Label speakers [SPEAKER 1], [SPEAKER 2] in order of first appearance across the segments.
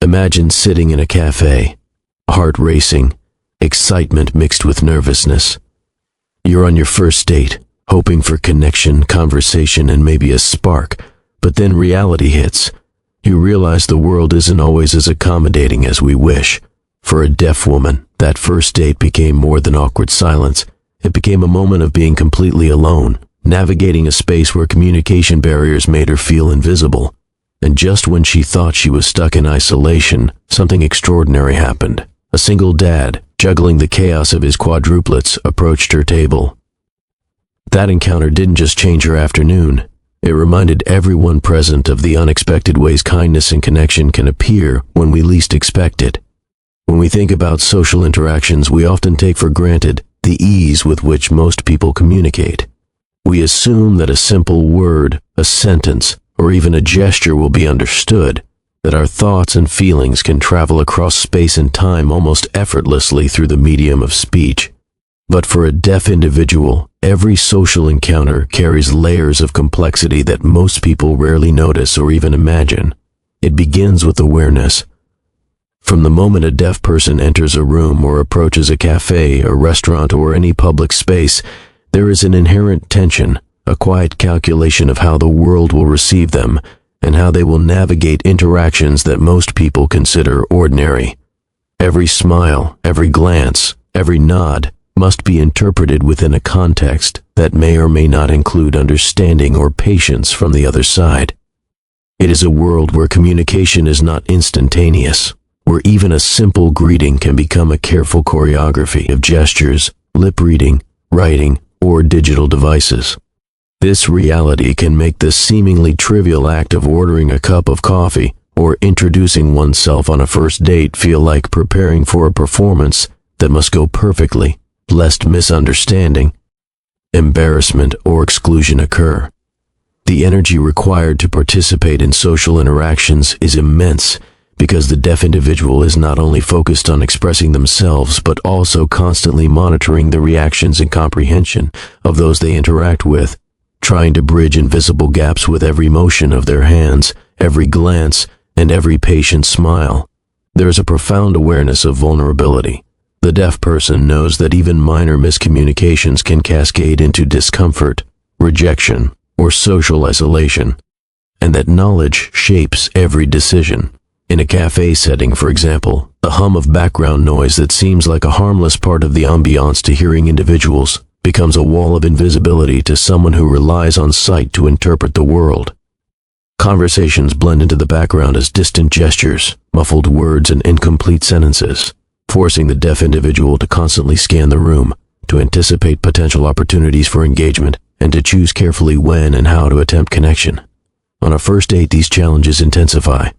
[SPEAKER 1] Imagine sitting in a cafe, heart racing, excitement mixed with nervousness. You're on your first date, hoping for connection, conversation, and maybe a spark, but then reality hits. You realize the world isn't always as accommodating as we wish. For a deaf woman, that first date became more than awkward silence. It became a moment of being completely alone, navigating a space where communication barriers made her feel invisible. And just when she thought she was stuck in isolation, something extraordinary happened. A single dad, juggling the chaos of his quadruplets, approached her table. That encounter didn't just change her afternoon. It reminded everyone present of the unexpected ways kindness and connection can appear when we least expect it. When we think about social interactions, we often take for granted the ease with which most people communicate. We assume that a simple word, a sentence, or even a gesture will be understood, that our thoughts and feelings can travel across space and time almost effortlessly through the medium of speech. But for a deaf individual, every social encounter carries layers of complexity that most people rarely notice or even imagine. It begins with awareness. From the moment a deaf person enters a room or approaches a cafe, a restaurant, or any public space, there is an inherent tension, a quiet calculation of how the world will receive them and how they will navigate interactions that most people consider ordinary. Every smile, every glance, every nod must be interpreted within a context that may or may not include understanding or patience from the other side. It is a world where communication is not instantaneous, where even a simple greeting can become a careful choreography of gestures, lip reading, writing, or digital devices. This reality can make the seemingly trivial act of ordering a cup of coffee or introducing oneself on a first date feel like preparing for a performance that must go perfectly, lest misunderstanding, embarrassment, or exclusion occur. The energy required to participate in social interactions is immense because the deaf individual is not only focused on expressing themselves but also constantly monitoring the reactions and comprehension of those they interact with, trying to bridge invisible gaps with every motion of their hands, every glance, and every patient smile. There is a profound awareness of vulnerability. The deaf person knows that even minor miscommunications can cascade into discomfort, rejection, or social isolation, and that knowledge shapes every decision. In a cafe setting, for example, the hum of background noise that seems like a harmless part of the ambiance to hearing individuals becomes a wall of invisibility to someone who relies on sight to interpret the world. Conversations blend into the background as distant gestures, muffled words, and incomplete sentences, forcing the deaf individual to constantly scan the room, to anticipate potential opportunities for engagement, and to choose carefully when and how to attempt connection. On a first date, these challenges intensify.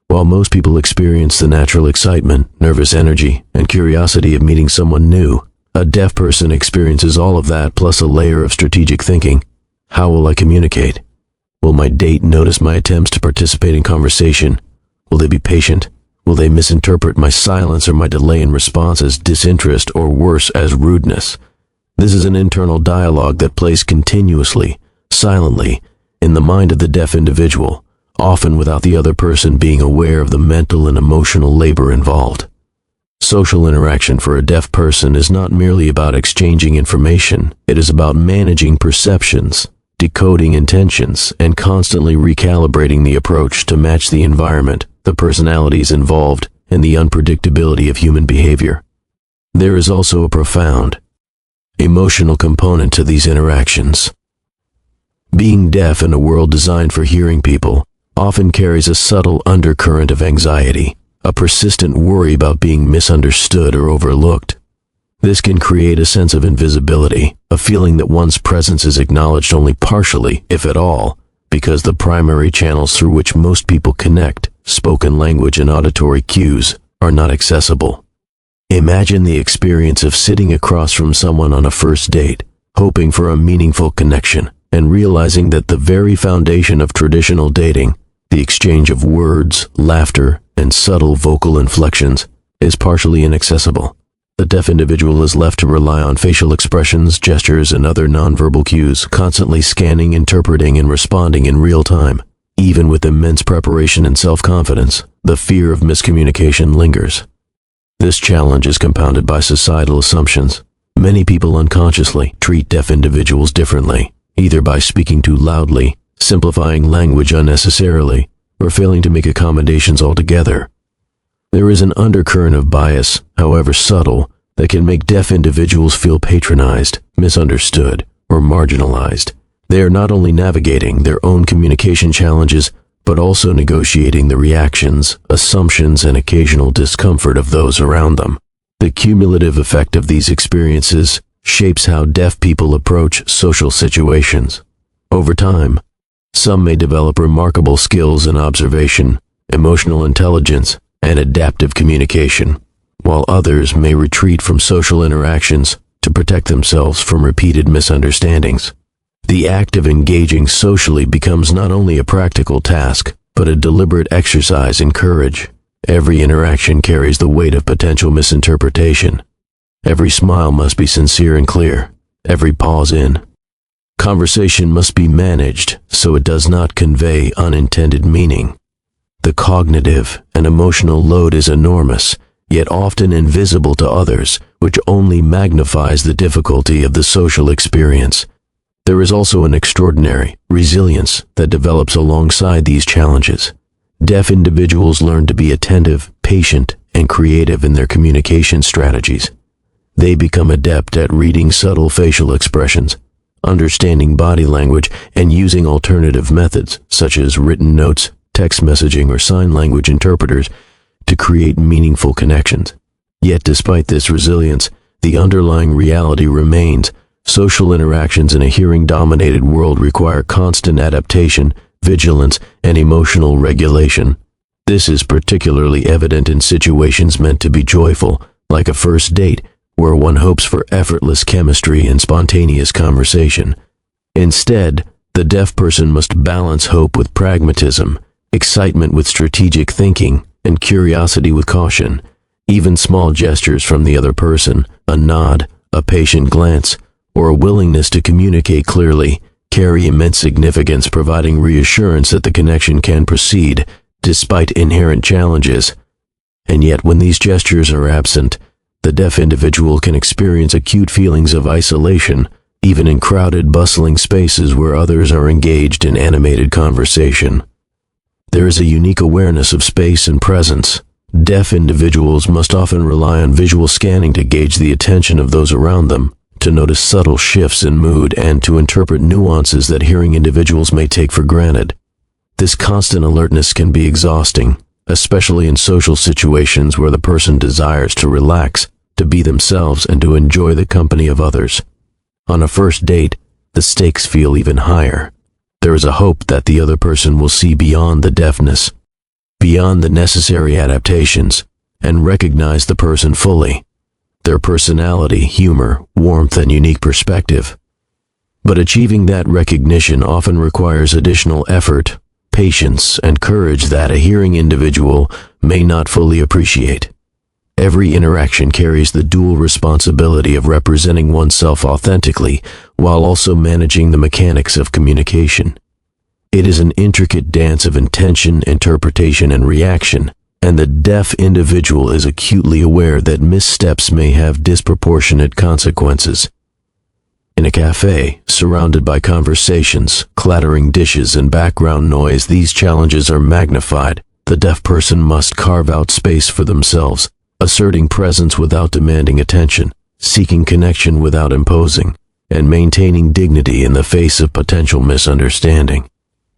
[SPEAKER 1] While most people experience the natural excitement, nervous energy, and curiosity of meeting someone new, a deaf person experiences all of that plus a layer of strategic thinking. How will I communicate? Will my date notice my attempts to participate in conversation? Will they be patient? Will they misinterpret my silence or my delay in response as disinterest or worse, as rudeness? This is an internal dialogue that plays continuously, silently, in the mind of the deaf individual, often without the other person being aware of the mental and emotional labor involved. Social interaction for a deaf person is not merely about exchanging information. It is about managing perceptions, decoding intentions, and constantly recalibrating the approach to match the environment, the personalities involved, and the unpredictability of human behavior. There is also a profound emotional component to these interactions. Being deaf in a world designed for hearing people often carries a subtle undercurrent of anxiety, a persistent worry about being misunderstood or overlooked. This can create a sense of invisibility, a feeling that one's presence is acknowledged only partially, if at all, because the primary channels through which most people connect, spoken language and auditory cues, are not accessible. Imagine the experience of sitting across from someone on a first date, hoping for a meaningful connection, and realizing that the very foundation of traditional dating, the exchange of words, laughter, and subtle vocal inflections, is partially inaccessible. The deaf individual is left to rely on facial expressions, gestures, and other nonverbal cues, constantly scanning, interpreting, and responding in real time. Even with immense preparation and self-confidence, the fear of miscommunication lingers. This challenge is compounded by societal assumptions. Many people unconsciously treat deaf individuals differently, either by speaking too loudly, simplifying language unnecessarily, or failing to make accommodations altogether. There is an undercurrent of bias, however subtle, that can make deaf individuals feel patronized, misunderstood, or marginalized. They are not only navigating their own communication challenges, but also negotiating the reactions, assumptions, and occasional discomfort of those around them. The cumulative effect of these experiences shapes how deaf people approach social situations. Over time, some may develop remarkable skills in observation, emotional intelligence, and adaptive communication, while others may retreat from social interactions to protect themselves from repeated misunderstandings. The act of engaging socially becomes not only a practical task, but a deliberate exercise in courage. Every interaction carries the weight of potential misinterpretation. Every smile must be sincere and clear. Every pause in conversation must be managed so it does not convey unintended meaning. The cognitive and emotional load is enormous, yet often invisible to others, which only magnifies the difficulty of the social experience. There is also an extraordinary resilience that develops alongside these challenges. Deaf individuals learn to be attentive, patient, and creative in their communication strategies. They become adept at reading subtle facial expressions, understanding body language, and using alternative methods, such as written notes, text messaging, or sign language interpreters, to create meaningful connections. Yet despite this resilience, the underlying reality remains. Social interactions in a hearing-dominated world require constant adaptation, vigilance, and emotional regulation. This is particularly evident in situations meant to be joyful, like a first date, where one hopes for effortless chemistry and spontaneous conversation. Instead, the deaf person must balance hope with pragmatism, excitement with strategic thinking, and curiosity with caution. Even small gestures from the other person, a nod, a patient glance, or a willingness to communicate clearly, carry immense significance, providing reassurance that the connection can proceed despite inherent challenges. And yet, when these gestures are absent, the deaf individual can experience acute feelings of isolation, even in crowded, bustling spaces where others are engaged in animated conversation. There is a unique awareness of space and presence. Deaf individuals must often rely on visual scanning to gauge the attention of those around them, to notice subtle shifts in mood, and to interpret nuances that hearing individuals may take for granted. This constant alertness can be exhausting, especially in social situations where the person desires to relax, to be themselves, and to enjoy the company of others. On a first date, the stakes feel even higher. There is a hope that the other person will see beyond the deafness, beyond the necessary adaptations, and recognize the person fully. Their personality, humor, warmth, and unique perspective. But achieving that recognition often requires additional effort, patience, and courage that a hearing individual may not fully appreciate. Every interaction carries the dual responsibility of representing oneself authentically while also managing the mechanics of communication. It is an intricate dance of intention, interpretation, and reaction, and the deaf individual is acutely aware that missteps may have disproportionate consequences. In a café, surrounded by conversations, clattering dishes, and background noise, these challenges are magnified. The deaf person must carve out space for themselves, asserting presence without demanding attention, seeking connection without imposing, and maintaining dignity in the face of potential misunderstanding.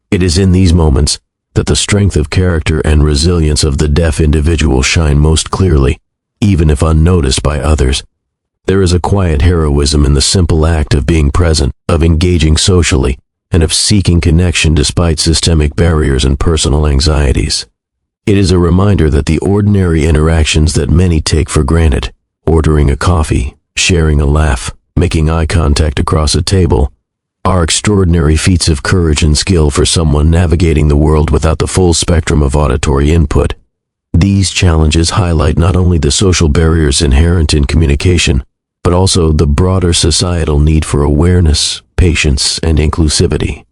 [SPEAKER 1] It is in these moments that the strength of character and resilience of the deaf individual shine most clearly, even if unnoticed by others. There is a quiet heroism in the simple act of being present, of engaging socially, and of seeking connection despite systemic barriers and personal anxieties. It is a reminder that the ordinary interactions that many take for granted, ordering a coffee, sharing a laugh, making eye contact across a table, are extraordinary feats of courage and skill for someone navigating the world without the full spectrum of auditory input. These challenges highlight not only the social barriers inherent in communication, but also the broader societal need for awareness, patience, and inclusivity.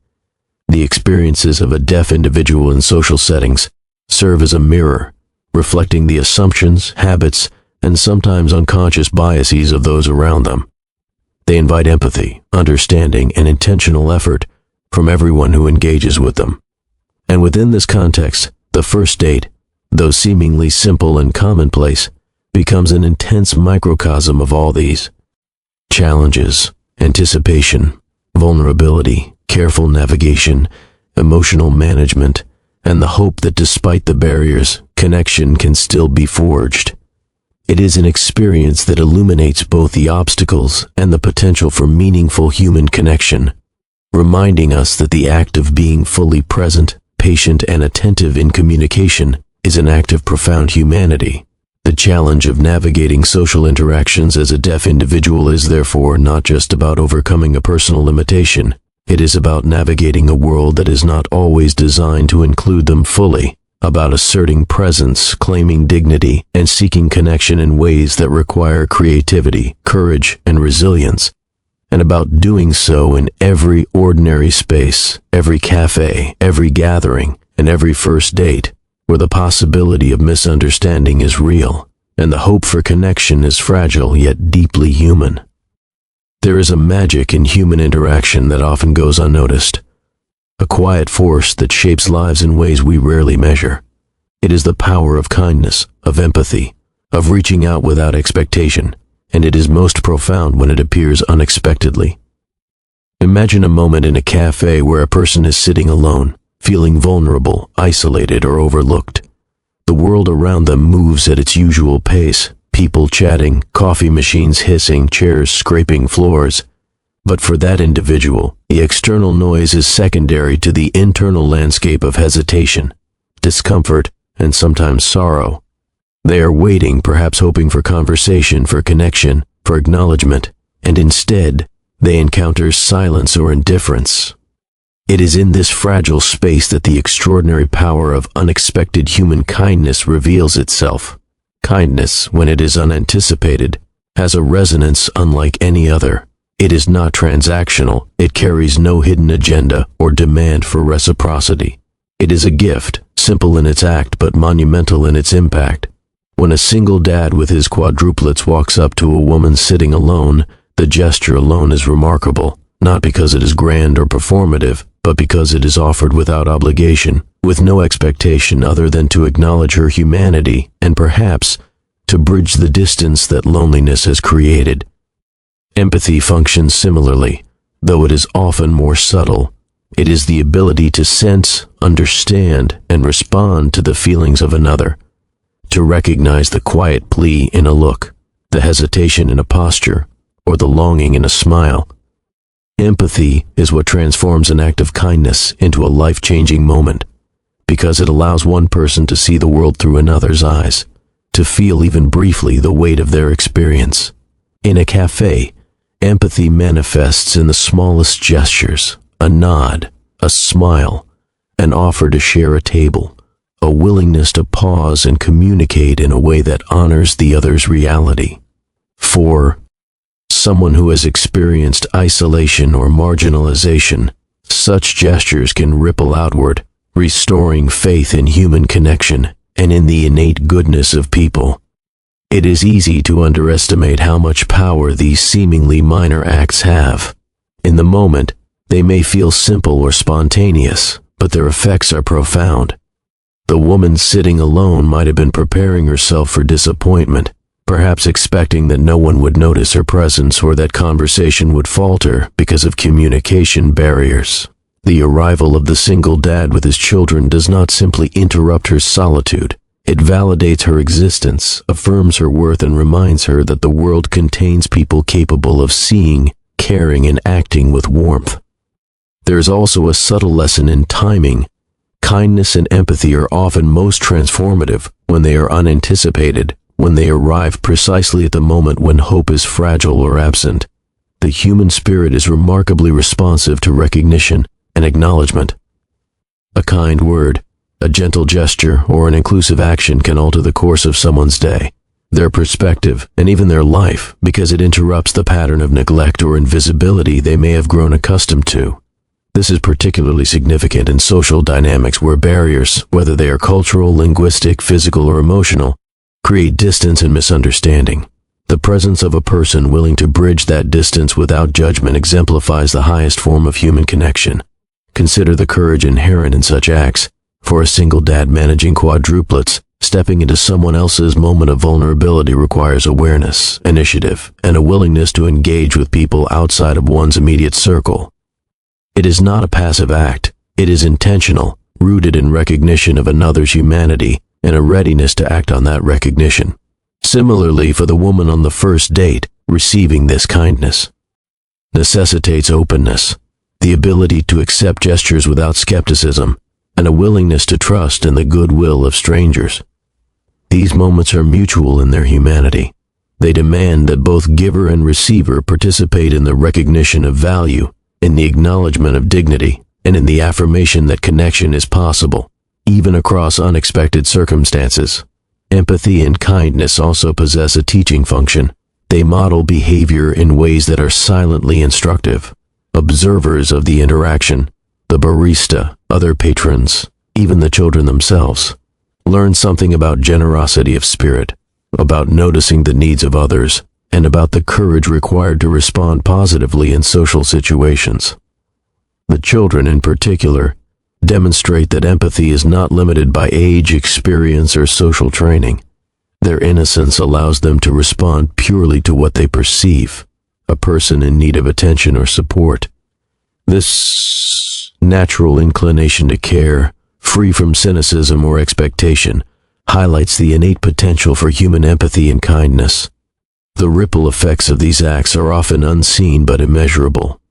[SPEAKER 1] The experiences of a deaf individual in social settings serve as a mirror, reflecting the assumptions, habits, and sometimes unconscious biases of those around them. They invite empathy, understanding, and intentional effort from everyone who engages with them. And within this context, the first date, though seemingly simple and commonplace, becomes an intense microcosm of all these challenges: anticipation, vulnerability, careful navigation, emotional management, and the hope that despite the barriers, connection can still be forged. It is an experience that illuminates both the obstacles and the potential for meaningful human connection, reminding us that the act of being fully present, patient, and attentive in communication is an act of profound humanity. The challenge of navigating social interactions as a deaf individual is therefore not just about overcoming a personal limitation. It is about navigating a world that is not always designed to include them fully, about asserting presence, claiming dignity, and seeking connection in ways that require creativity, courage, and resilience, and about doing so in every ordinary space, every cafe, every gathering, and every first date, where the possibility of misunderstanding is real, and the hope for connection is fragile yet deeply human. There is a magic in human interaction that often goes unnoticed, a quiet force that shapes lives in ways we rarely measure. It is the power of kindness, of empathy, of reaching out without expectation, and it is most profound when it appears unexpectedly. Imagine a moment in a cafe where a person is sitting alone, feeling vulnerable, isolated, or overlooked. The world around them moves at its usual pace, people chatting, coffee machines hissing, chairs scraping floors. But for that individual, the external noise is secondary to the internal landscape of hesitation, discomfort, and sometimes sorrow. They are waiting, perhaps hoping for conversation, for connection, for acknowledgement, and instead, they encounter silence or indifference. It is in this fragile space that the extraordinary power of unexpected human kindness reveals itself. Kindness, when it is unanticipated, has a resonance unlike any other. It is not transactional. It carries no hidden agenda or demand for reciprocity. It is a gift, simple in its act but monumental in its impact. When a single dad with his quadruplets walks up to a woman sitting alone, the gesture alone is remarkable, not because it is grand or performative, but because it is offered without obligation, with no expectation other than to acknowledge her humanity and perhaps to bridge the distance that loneliness has created. Empathy functions similarly, though it is often more subtle. It is the ability to sense, understand, and respond to the feelings of another, to recognize the quiet plea in a look, the hesitation in a posture, or the longing in a smile. Empathy is what transforms an act of kindness into a life-changing moment, because it allows one person to see the world through another's eyes, to feel even briefly the weight of their experience. In a cafe, empathy manifests in the smallest gestures: a nod, a smile, an offer to share a table, a willingness to pause and communicate in a way that honors the other's reality. For someone who has experienced isolation or marginalization, such gestures can ripple outward, restoring faith in human connection and in the innate goodness of people. It is easy to underestimate how much power these seemingly minor acts have. In the moment, they may feel simple or spontaneous, but their effects are profound. The woman sitting alone might have been preparing herself for disappointment, perhaps expecting that no one would notice her presence or that conversation would falter because of communication barriers. The arrival of the single dad with his children does not simply interrupt her solitude. It validates her existence, affirms her worth, and reminds her that the world contains people capable of seeing, caring, and acting with warmth. There is also a subtle lesson in timing. Kindness and empathy are often most transformative when they are unanticipated, when they arrive precisely at the moment when hope is fragile or absent. The human spirit is remarkably responsive to recognition and acknowledgement. A kind word, a gentle gesture, or an inclusive action can alter the course of someone's day, their perspective, and even their life, because it interrupts the pattern of neglect or invisibility they may have grown accustomed to. This is particularly significant in social dynamics where barriers, whether they are cultural, linguistic, physical, or emotional, create distance and misunderstanding. The presence of a person willing to bridge that distance without judgment exemplifies the highest form of human connection. Consider the courage inherent in such acts. For a single dad managing quadruplets, stepping into someone else's moment of vulnerability requires awareness, initiative, and a willingness to engage with people outside of one's immediate circle. It is not a passive act. It is intentional, rooted in recognition of another's humanity and a readiness to act on that recognition. Similarly, for the woman on the first date, receiving this kindness necessitates openness, the ability to accept gestures without skepticism, and a willingness to trust in the goodwill of strangers. These moments are mutual in their humanity. They demand that both giver and receiver participate in the recognition of value, in the acknowledgement of dignity, and in the affirmation that connection is possible, even across unexpected circumstances. Empathy and kindness also possess a teaching function. They model behavior in ways that are silently instructive. Observers of the interaction, the barista, other patrons, even the children themselves, learn something about generosity of spirit, about noticing the needs of others, and about the courage required to respond positively in social situations. The children, in particular, demonstrate that empathy is not limited by age, experience, or social training. Their innocence allows them to respond purely to what they perceive, a person in need of attention or support. This natural inclination to care, free from cynicism or expectation, highlights the innate potential for human empathy and kindness. The ripple effects of these acts are often unseen but immeasurable.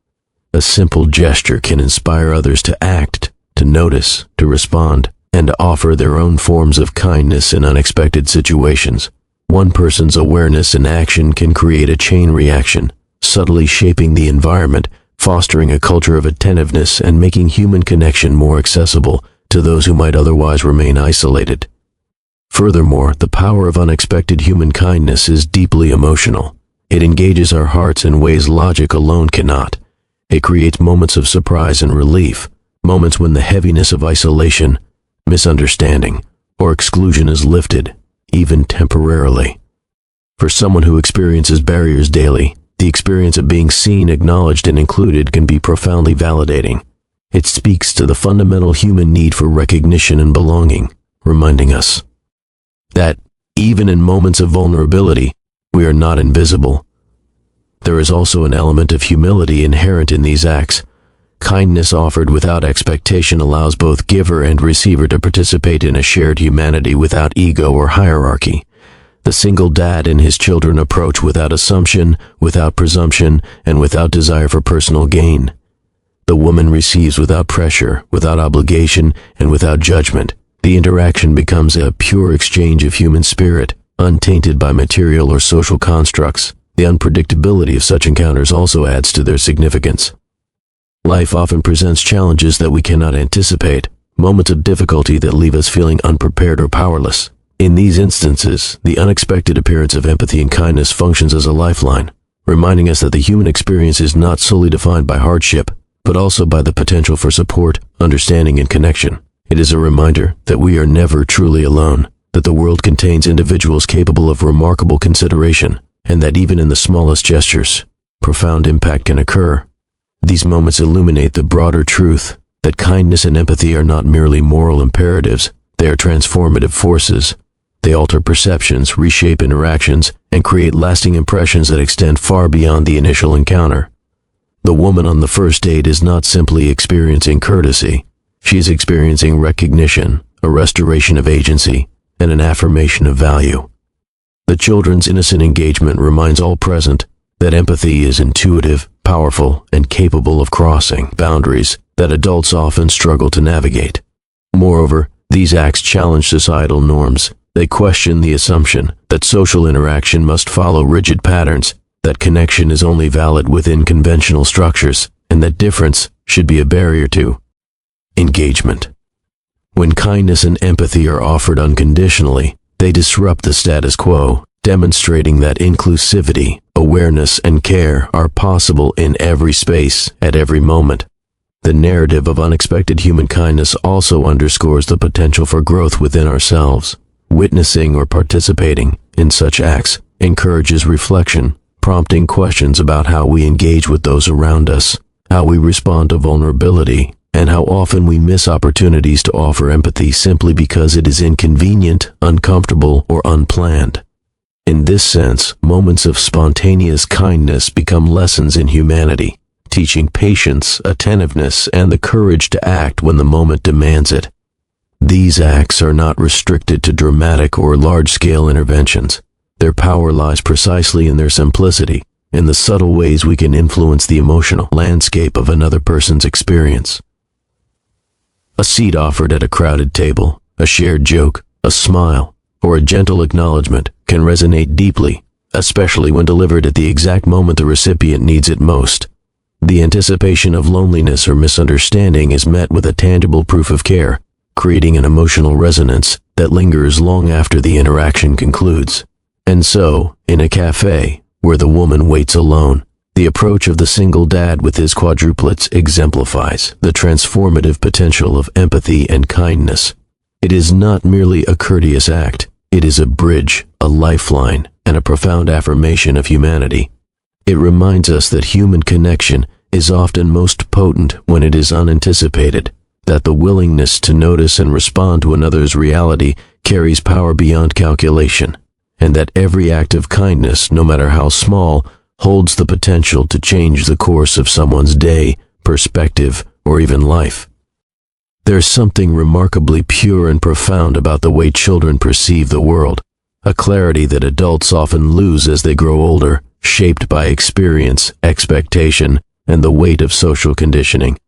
[SPEAKER 1] A simple gesture can inspire others to act, to notice, to respond, and to offer their own forms of kindness in unexpected situations. One person's awareness and action can create a chain reaction, subtly shaping the environment, fostering a culture of attentiveness and making human connection more accessible to those who might otherwise remain isolated. Furthermore, the power of unexpected human kindness is deeply emotional. It engages our hearts in ways logic alone cannot. It creates moments of surprise and relief, moments when the heaviness of isolation, misunderstanding, or exclusion is lifted, even temporarily. For someone who experiences barriers daily, the experience of being seen, acknowledged, and included can be profoundly validating. It speaks to the fundamental human need for recognition and belonging, reminding us that, even in moments of vulnerability, we are not invisible. There is also an element of humility inherent in these acts. Kindness offered without expectation allows both giver and receiver to participate in a shared humanity without ego or hierarchy. The single dad and his children approach without assumption, without presumption, and without desire for personal gain. The woman receives without pressure, without obligation, and without judgment. The interaction becomes a pure exchange of human spirit, untainted by material or social constructs. The unpredictability of such encounters also adds to their significance. Life often presents challenges that we cannot anticipate, moments of difficulty that leave us feeling unprepared or powerless. In these instances, the unexpected appearance of empathy and kindness functions as a lifeline, reminding us that the human experience is not solely defined by hardship, but also by the potential for support, understanding, and connection. It is a reminder that we are never truly alone, that the world contains individuals capable of remarkable consideration, and that even in the smallest gestures, profound impact can occur. These moments illuminate the broader truth that kindness and empathy are not merely moral imperatives, they are transformative forces. They alter perceptions, reshape interactions, and create lasting impressions that extend far beyond the initial encounter. The woman on the first date is not simply experiencing courtesy. She is experiencing recognition, a restoration of agency, and an affirmation of value. The children's innocent engagement reminds all present that empathy is intuitive, powerful, and capable of crossing boundaries that adults often struggle to navigate. Moreover, these acts challenge societal norms. They question the assumption that social interaction must follow rigid patterns, that connection is only valid within conventional structures, and that difference should be a barrier to engagement. When kindness and empathy are offered unconditionally, they disrupt the status quo, demonstrating that inclusivity, awareness, and care are possible in every space, at every moment. The narrative of unexpected human kindness also underscores the potential for growth within ourselves. Witnessing or participating in such acts encourages reflection, prompting questions about how we engage with those around us, how we respond to vulnerability, and how often we miss opportunities to offer empathy simply because it is inconvenient, uncomfortable, or unplanned. In this sense, moments of spontaneous kindness become lessons in humanity, teaching patience, attentiveness, and the courage to act when the moment demands it. These acts are not restricted to dramatic or large-scale interventions. Their power lies precisely in their simplicity, in the subtle ways we can influence the emotional landscape of another person's experience. A seat offered at a crowded table, a shared joke, a smile, or a gentle acknowledgement can resonate deeply, especially when delivered at the exact moment the recipient needs it most. The anticipation of loneliness or misunderstanding is met with a tangible proof of care, creating an emotional resonance that lingers long after the interaction concludes. And so, in a café, where the woman waits alone, the approach of the single dad with his quadruplets exemplifies the transformative potential of empathy and kindness. It is not merely a courteous act, it is a bridge, a lifeline, and a profound affirmation of humanity. It reminds us that human connection is often most potent when it is unanticipated, that the willingness to notice and respond to another's reality carries power beyond calculation, and that every act of kindness, no matter how small, holds the potential to change the course of someone's day, perspective, or even life. There's something remarkably pure and profound about the way children perceive the world, a clarity that adults often lose as they grow older, shaped by experience, expectation, and the weight of social conditioning.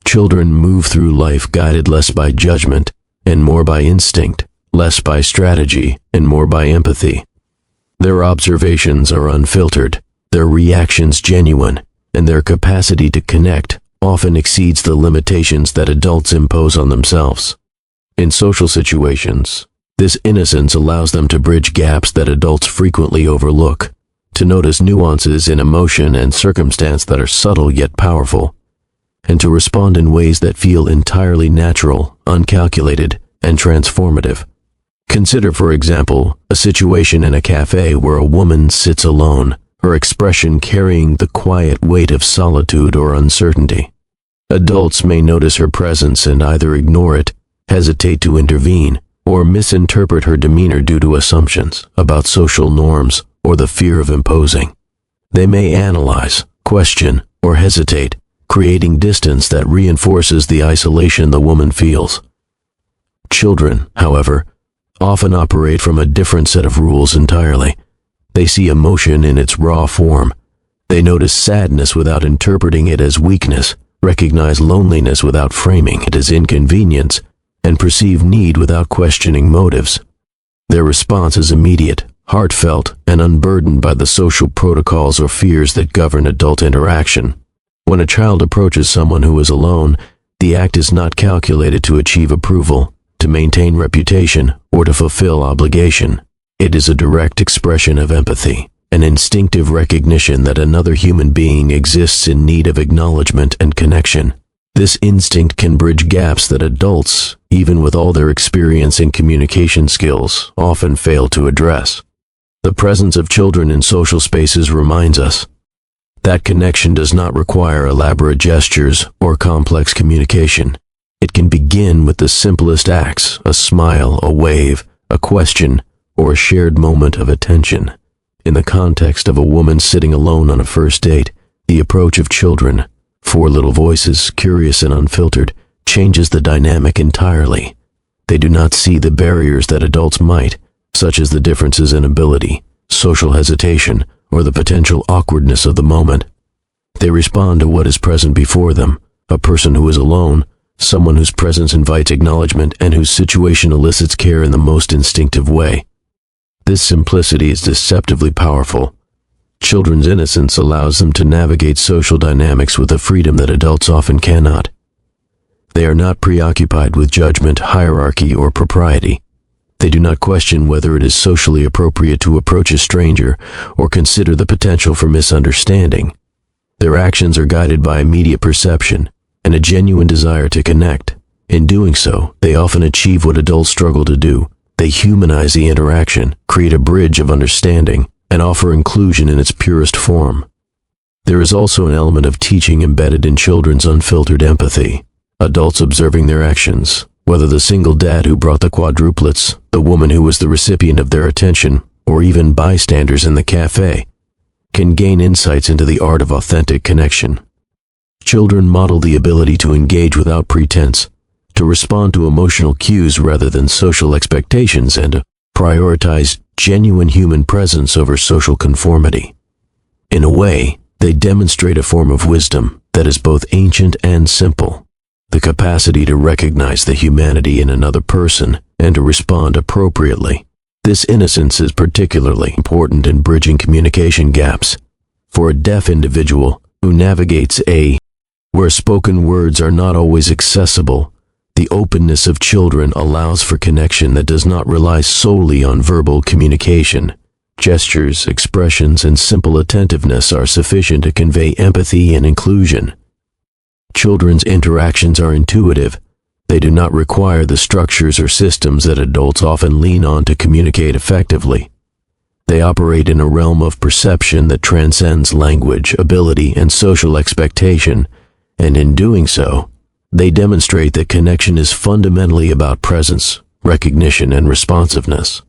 [SPEAKER 1] Children move through life guided less by judgment and more by instinct, less by strategy and more by empathy. Their observations are unfiltered, their reactions genuine, and their capacity to connect often exceeds the limitations that adults impose on themselves. In social situations, this innocence allows them to bridge gaps that adults frequently overlook, to notice nuances in emotion and circumstance that are subtle yet powerful, and to respond in ways that feel entirely natural, uncalculated, and transformative. Consider, for example, a situation in a cafe where a woman sits alone, her expression carrying the quiet weight of solitude or uncertainty. Adults may notice her presence and either ignore it, hesitate to intervene, or misinterpret her demeanor due to assumptions about social norms or the fear of imposing. They may analyze, question, or hesitate, creating distance that reinforces the isolation the woman feels. Children, however, often operate from a different set of rules entirely. They see emotion in its raw form. They notice sadness without interpreting it as weakness, recognize loneliness without framing it as inconvenience, and perceive need without questioning motives. Their response is immediate, heartfelt, and unburdened by the social protocols or fears that govern adult interaction. When a child approaches someone who is alone, the act is not calculated to achieve approval, to maintain reputation, or to fulfill obligation. It is a direct expression of empathy, an instinctive recognition that another human being exists in need of acknowledgement and connection. This instinct can bridge gaps that adults, even with all their experience and communication skills, often fail to address. The presence of children in social spaces reminds us that connection does not require elaborate gestures or complex communication. It can begin with the simplest acts, a smile, a wave, a question, or a shared moment of attention. In the context of a woman sitting alone on a first date, the approach of children, four little voices, curious and unfiltered, changes the dynamic entirely. They do not see the barriers that adults might, such as the differences in ability, social hesitation, or the potential awkwardness of the moment. They respond to what is present before them, a person who is alone, someone whose presence invites acknowledgement and whose situation elicits care in the most instinctive way. This simplicity is deceptively powerful. Children's innocence allows them to navigate social dynamics with a freedom that adults often cannot. They are not preoccupied with judgment, hierarchy, or propriety. They do not question whether it is socially appropriate to approach a stranger or consider the potential for misunderstanding. Their actions are guided by immediate perception, and a genuine desire to connect. In doing so, they often achieve what adults struggle to do. They humanize the interaction, create a bridge of understanding, and offer inclusion in its purest form. There is also an element of teaching embedded in children's unfiltered empathy. Adults observing their actions, whether the single dad who brought the quadruplets, the woman who was the recipient of their attention, or even bystanders in the café, can gain insights into the art of authentic connection. Children model the ability to engage without pretense, to respond to emotional cues rather than social expectations, and to prioritize genuine human presence over social conformity. In a way, they demonstrate a form of wisdom that is both ancient and simple, the capacity to recognize the humanity in another person and to respond appropriately. This innocence is particularly important in bridging communication gaps. For a deaf individual who navigates where spoken words are not always accessible, the openness of children allows for connection that does not rely solely on verbal communication. Gestures, expressions, and simple attentiveness are sufficient to convey empathy and inclusion. Children's interactions are intuitive. They do not require the structures or systems that adults often lean on to communicate effectively. They operate in a realm of perception that transcends language, ability, and social expectation, and in doing so, they demonstrate that connection is fundamentally about presence, recognition, and responsiveness.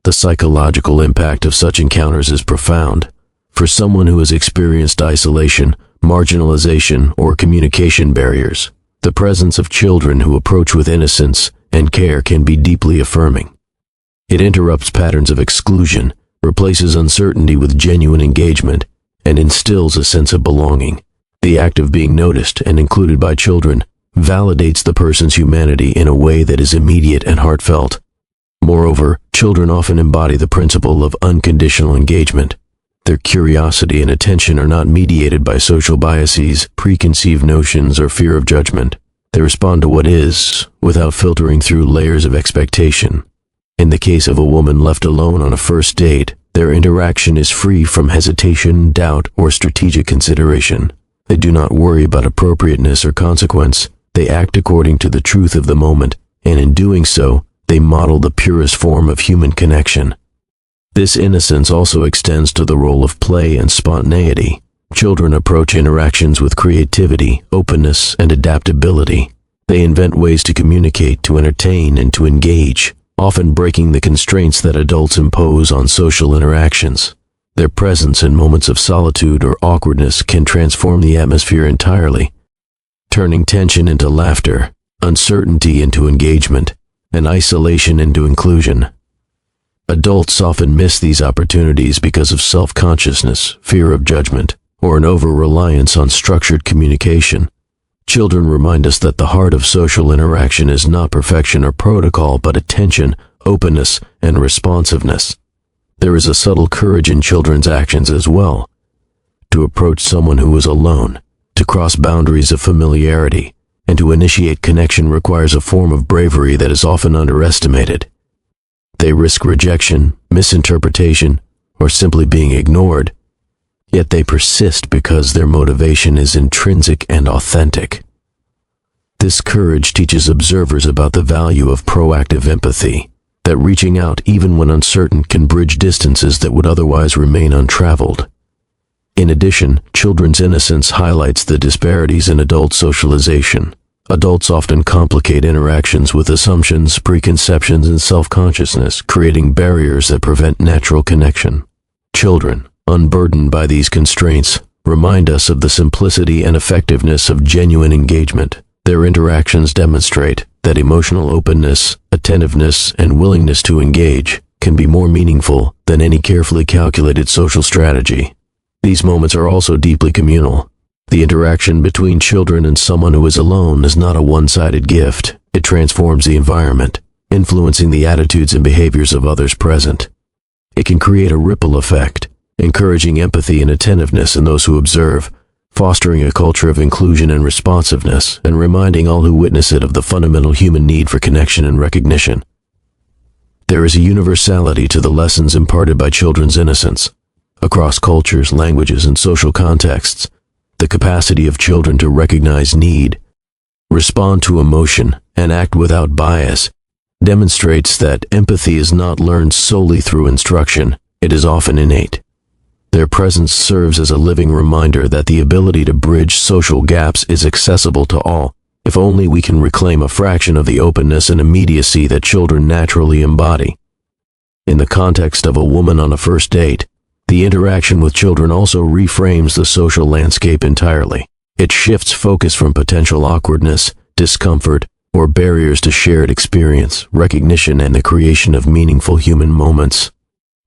[SPEAKER 1] The psychological impact of such encounters is profound. For someone who has experienced isolation, marginalization, or communication barriers, the presence of children who approach with innocence and care can be deeply affirming. It interrupts patterns of exclusion, replaces uncertainty with genuine engagement, and instills a sense of belonging. The act of being noticed and included by children validates the person's humanity in a way that is immediate and heartfelt. Moreover, children often embody the principle of unconditional engagement. Their curiosity and attention are not mediated by social biases, preconceived notions, or fear of judgment. They respond to what is, without filtering through layers of expectation. In the case of a woman left alone on a first date, their interaction is free from hesitation, doubt, or strategic consideration. They do not worry about appropriateness or consequence. They act according to the truth of the moment, and in doing so, they model the purest form of human connection. This innocence also extends to the role of play and spontaneity. Children approach interactions with creativity, openness, and adaptability. They invent ways to communicate, to entertain, and to engage, often breaking the constraints that adults impose on social interactions. Their presence in moments of solitude or awkwardness can transform the atmosphere entirely, turning tension into laughter, uncertainty into engagement, and isolation into inclusion. Adults often miss these opportunities because of self-consciousness, fear of judgment, or an over-reliance on structured communication. Children remind us that the heart of social interaction is not perfection or protocol, but attention, openness, and responsiveness. There is a subtle courage in children's actions as well. To approach someone who is alone, to cross boundaries of familiarity, and to initiate connection requires a form of bravery that is often underestimated. They risk rejection, misinterpretation, or simply being ignored, yet they persist because their motivation is intrinsic and authentic. This courage teaches observers about the value of proactive empathy, that reaching out even when uncertain can bridge distances that would otherwise remain untraveled. In addition, children's innocence highlights the disparities in adult socialization. Adults often complicate interactions with assumptions, preconceptions, and self-consciousness, creating barriers that prevent natural connection. Children, unburdened by these constraints, remind us of the simplicity and effectiveness of genuine engagement. Their interactions demonstrate that emotional openness, attentiveness, and willingness to engage can be more meaningful than any carefully calculated social strategy. These moments are also deeply communal. The interaction between children and someone who is alone is not a one-sided gift. It transforms the environment, influencing the attitudes and behaviors of others present. It can create a ripple effect, encouraging empathy and attentiveness in those who observe, fostering a culture of inclusion and responsiveness, and reminding all who witness it of the fundamental human need for connection and recognition. There is a universality to the lessons imparted by children's innocence. Across cultures, languages, and social contexts, the capacity of children to recognize need, respond to emotion, and act without bias, demonstrates that empathy is not learned solely through instruction. It is often innate. Their presence serves as a living reminder that the ability to bridge social gaps is accessible to all, if only we can reclaim a fraction of the openness and immediacy that children naturally embody. In the context of a woman on a first date, the interaction with children also reframes the social landscape entirely. It shifts focus from potential awkwardness, discomfort, or barriers to shared experience, recognition, and the creation of meaningful human moments.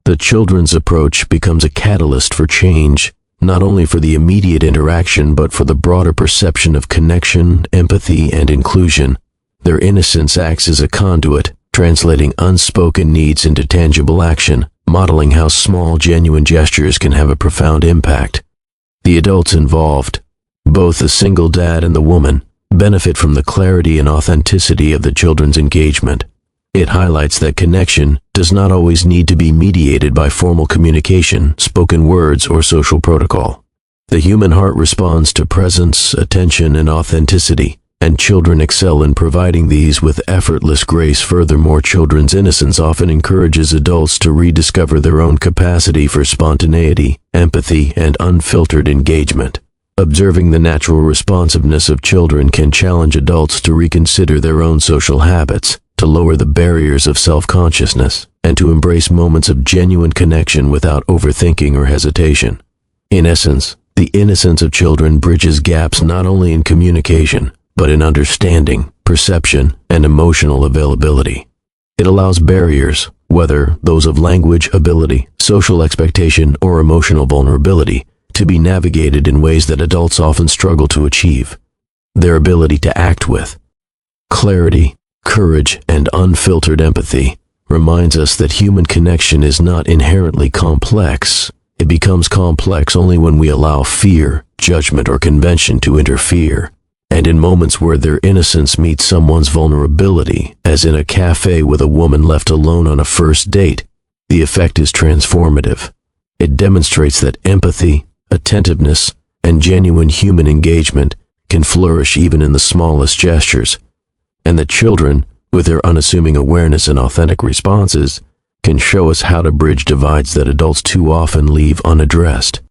[SPEAKER 1] The children's approach becomes a catalyst for change, not only for the immediate interaction but for the broader perception of connection, empathy, and inclusion. Their innocence acts as a conduit, translating unspoken needs into tangible action, modeling how small, genuine gestures can have a profound impact. The adults involved, both the single dad and the woman, benefit from the clarity and authenticity of the children's engagement. It highlights that connection does not always need to be mediated by formal communication, spoken words, or social protocol. The human heart responds to presence, attention, and authenticity, and children excel in providing these with effortless grace. Furthermore, children's innocence often encourages adults to rediscover their own capacity for spontaneity, empathy, and unfiltered engagement. Observing the natural responsiveness of children can challenge adults to reconsider their own social habits, to lower the barriers of self-consciousness, and to embrace moments of genuine connection without overthinking or hesitation. In essence, the innocence of children bridges gaps not only in communication, but in understanding, perception, and emotional availability. It allows barriers, whether those of language, ability, social expectation, or emotional vulnerability, to be navigated in ways that adults often struggle to achieve. Their ability to act with clarity, courage, and unfiltered empathy reminds us that human connection is not inherently complex. It becomes complex only when we allow fear, judgment, or convention to interfere. And in moments where their innocence meets someone's vulnerability, as in a café with a woman left alone on a first date, the effect is transformative. It demonstrates that empathy, attentiveness, and genuine human engagement can flourish even in the smallest gestures, and that children, with their unassuming awareness and authentic responses, can show us how to bridge divides that adults too often leave unaddressed.